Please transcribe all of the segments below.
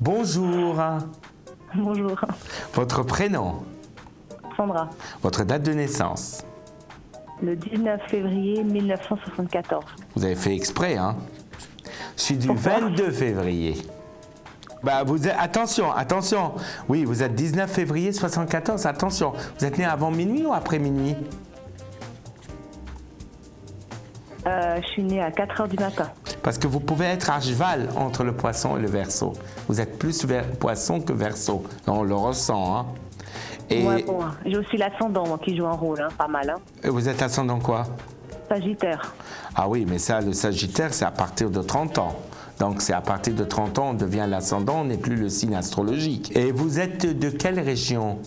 Bonjour. Bonjour. Votre prénom, Sandra. votre date de naissance. Le 19 février 1974. Vous avez fait exprès, hein? Je suis du Pourquoi 22 février. Bah, attention. Oui, vous êtes 19 février 74, attention. Vous êtes né avant minuit ou après minuit? Je suis née à 4 h du matin. Parce que vous pouvez être à cheval entre le poisson et le verseau. Vous êtes plus poisson que verseau. On le ressent, hein? Et Ouais, bon, j'ai aussi l'ascendant moi, qui joue un rôle, hein, pas mal. Hein. vous êtes ascendant quoi? Sagittaire. Ah oui, mais ça, le Sagittaire, c'est à partir de 30 ans. Donc, c'est à partir de 30 ans, on devient l'ascendant, on n'est plus le signe astrologique. Et vous êtes de quelle région?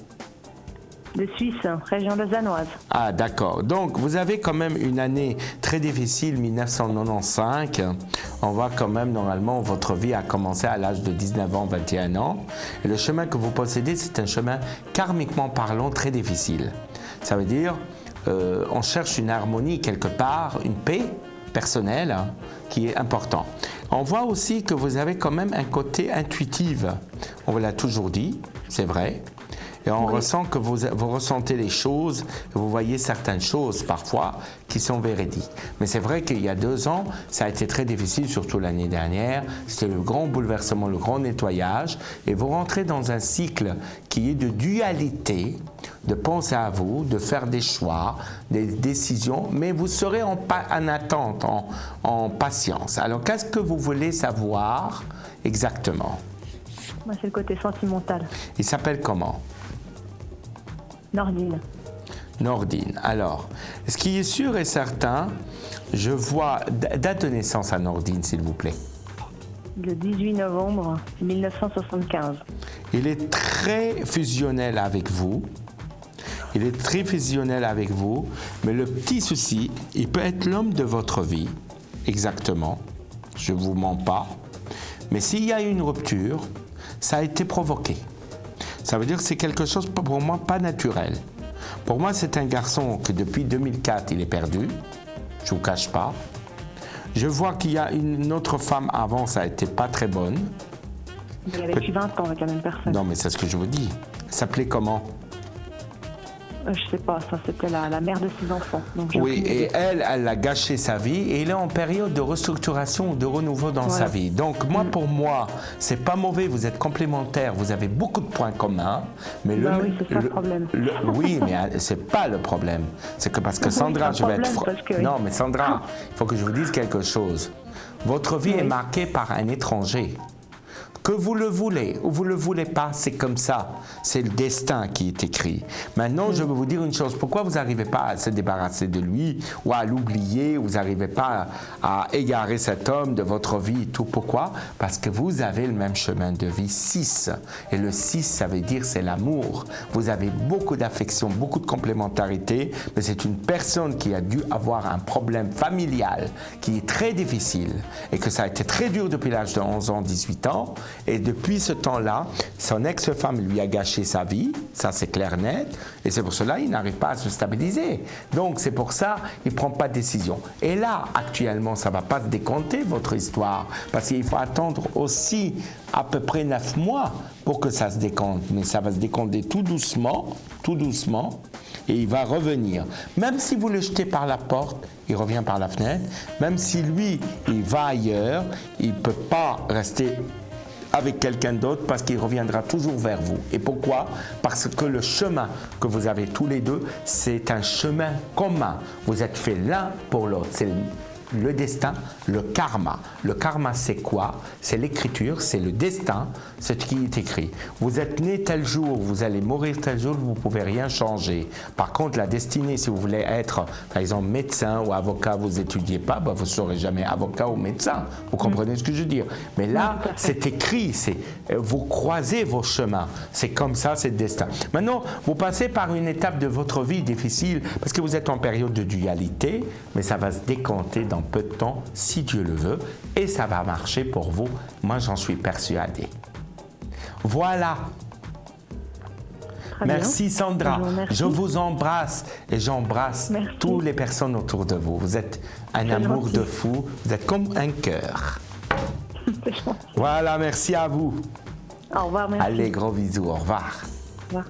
De Suisse, région lausannoise. Ah, d'accord. Donc, vous avez quand même une année très difficile, 1995. On voit quand même, normalement, votre vie a commencé à l'âge de 19 ans, 21 ans. Et le chemin que vous possédez, c'est un chemin karmiquement parlant très difficile. Ça veut dire, on cherche une harmonie quelque part, une paix personnelle hein, qui est important. On voit aussi que vous avez quand même un côté intuitif. On vous l'a toujours dit, c'est vrai. Et on ressent que vous ressentez les choses, vous voyez certaines choses parfois qui sont véridiques. Mais c'est vrai qu'il y a 2 ans, ça a été très difficile, surtout l'année dernière. C'était le grand bouleversement, le grand nettoyage. Et vous rentrez dans un cycle qui est de dualité, de penser à vous, de faire des choix, des décisions, mais vous serez en attente, en patience. Alors, qu'est-ce que vous voulez savoir exactement? Moi, c'est le côté sentimental. Il s'appelle comment? Nordine. Nordine. Alors, ce qui est sûr et certain, je vois... Date de naissance à Nordine, s'il vous plaît. Le 18 novembre 1975. Il est très fusionnel avec vous. Il est très fusionnel avec vous. Mais le petit souci, il peut être l'homme de votre vie. Exactement. Je ne vous mens pas. Mais s'il y a une rupture, ça a été provoqué. Ça veut dire que c'est quelque chose pour moi pas naturel. Pour moi, c'est un garçon que depuis 2004, il est perdu. Je ne vous cache pas. Je vois qu'il y a une autre femme avant, ça a été pas très bonne. Il avait vécu 20 ans avec la même personne. Non, mais c'est ce que je vous dis. Elle s'appelait comment? Je sais pas, ça c'était la mère de ses enfants. Donc oui, et elle a gâché sa vie et elle est en période de restructuration ou de renouveau dans sa vie. Donc moi, pour moi, c'est pas mauvais, vous êtes complémentaires, vous avez beaucoup de points communs. Mais oui, c'est ça le problème. Oui, mais c'est pas le problème. C'est que parce que Sandra, je vais être... Non, mais Sandra, il faut que je vous dise quelque chose. Votre vie est marquée par un étranger. Que vous le voulez ou vous ne le voulez pas, c'est comme ça. C'est le destin qui est écrit. Maintenant, je veux vous dire une chose. Pourquoi vous n'arrivez pas à se débarrasser de lui ou à l'oublier, vous n'arrivez pas à égarer cet homme de votre vie et tout? Pourquoi? Parce que vous avez le même chemin de vie 6. Et le 6, ça veut dire c'est l'amour. Vous avez beaucoup d'affection, beaucoup de complémentarité, mais c'est une personne qui a dû avoir un problème familial qui est très difficile et que ça a été très dur depuis l'âge de 11 ans, 18 ans. Et depuis ce temps-là, son ex-femme lui a gâché sa vie, ça c'est clair net, et c'est pour cela qu'il n'arrive pas à se stabiliser. Donc c'est pour ça qu'il ne prend pas de décision. Et là, actuellement, ça ne va pas se décompter votre histoire, parce qu'il faut attendre aussi à peu près 9 mois pour que ça se décompte. Mais ça va se décompter tout doucement, et il va revenir. Même si vous le jetez par la porte, il revient par la fenêtre. Même si lui, il va ailleurs, il ne peut pas rester avec quelqu'un d'autre parce qu'il reviendra toujours vers vous. Et pourquoi? Parce que le chemin que vous avez tous les deux, c'est un chemin commun. Vous êtes faits l'un pour l'autre. C'est le destin, le karma. Le karma, c'est quoi? C'est l'écriture, c'est le destin, c'est ce qui est écrit. Vous êtes né tel jour, vous allez mourir tel jour, vous ne pouvez rien changer. Par contre, la destinée, si vous voulez être, par exemple, médecin ou avocat, vous n'étudiez pas, vous ne serez jamais avocat ou médecin. Vous comprenez ce que je veux dire? Mais là, c'est écrit, vous croisez vos chemins. C'est comme ça, c'est le destin. Maintenant, vous passez par une étape de votre vie difficile parce que vous êtes en période de dualité, mais ça va se décompter dans peu de temps, si Dieu le veut, et ça va marcher pour vous. Moi, j'en suis persuadé. Voilà. Merci Sandra. Je vous embrasse et j'embrasse toutes les personnes autour de vous. Vous êtes un amour de fou. Vous êtes comme un cœur. Voilà, merci à vous. Au revoir, merci. Allez, gros bisous, au revoir. Au revoir.